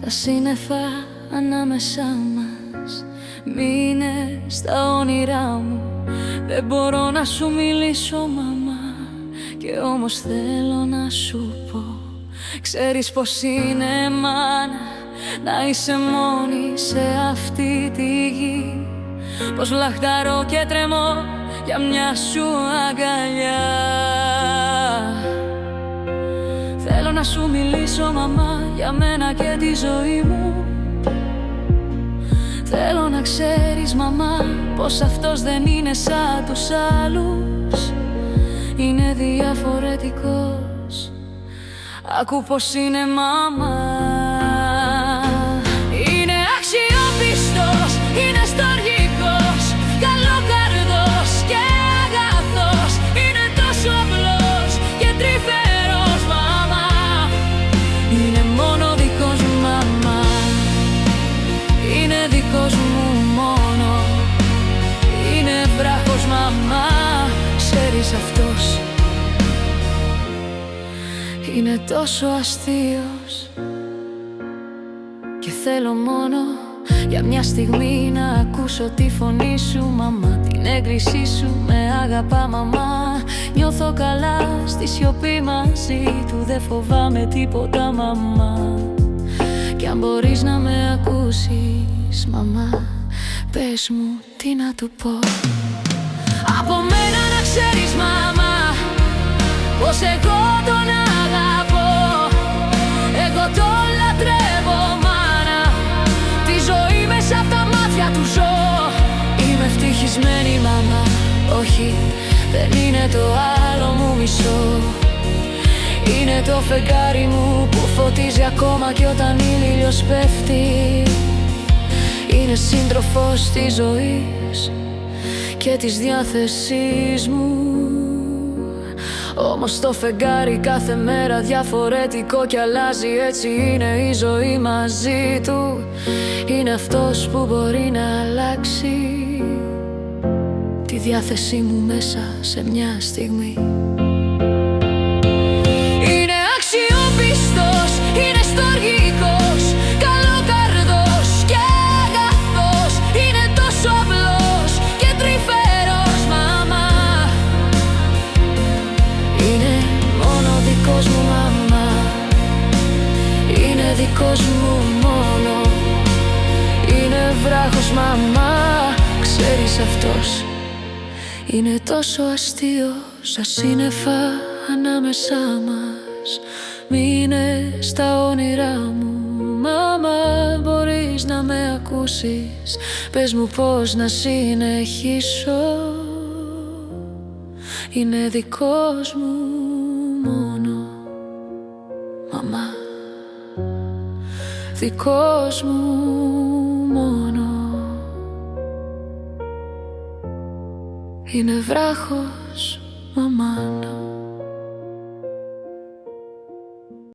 τα σύννεφα ανάμεσά μας, μείνε στα όνειρά μου. Δεν μπορώ να σου μιλήσω μαμά, και όμως θέλω να σου πω. Ξέρεις πως είναι μάνα να είσαι μόνη σε αυτή τη γη, πως λαχταρώ και τρεμώ για μια σου αγκαλιά. Θέλω να σου μιλήσω μαμά για μένα και τη ζωή μου. Θέλω να ξέρεις μαμά πως αυτός δεν είναι σαν τους άλλους, είναι διαφορετικός. Άκου πως είναι μαμά. Είναι αξιόπιστος, είναι στοργικός, καλοκαρδός και αγαθός. Είναι τόσο απλός και τρυφερός μαμά. Είναι μόνο δικός μου μαμά, είναι δικός μου μόνο. Είναι βράχος μαμά, ξέρεις αυτός είναι τόσο αστείος. Και θέλω μόνο για μια στιγμή να ακούσω τη φωνή σου μαμά, την έγκρισή σου με αγαπά μαμά. Νιώθω καλά στη σιωπή μαζί του, δεν φοβάμαι τίποτα μαμά. Κι αν μπορείς να με ακούσεις μαμά, πες μου τι να του πω. Από μένα να ξέρεις μαμά πως εγώ τον αγαπώ, εγώ τον λατρεύω μάνα. Τη ζωή μέσα απ' τα μάτια του ζω. Είμαι ευτυχισμένη μαμά, όχι δεν είναι το άλλο μου μισό. Είναι το φεγγάρι μου που φωτίζει ακόμα κι όταν ήλιος πέφτει. Είναι σύντροφος της ζωής και της διάθεσής μου. Όμως το φεγγάρι κάθε μέρα διαφορετικό κι αλλάζει, έτσι είναι η ζωή μαζί του. Είναι αυτός που μπορεί να αλλάξει τη διάθεσή μου μέσα σε μια στιγμή. Είναι αξιόπιστος, είναι στοργικός, καλοκαρδός και αγαθός. Είναι τόσο απλός και τρυφερός μαμά. Είναι μόνο δικός μου μαμά, είναι δικός μου μόνο. Είναι βράχος μαμά, ξέρεις αυτός είναι τόσο αστείος. Σαν σύννεφα ανάμεσά μας, μείνε στα όνειρά μου μαμά. Μπορείς να με ακούσεις, πες μου πως να συνεχίσω. Είναι δικός μου μόνο μαμά, δικός μου μόνο. Είναι βράχος μαμά.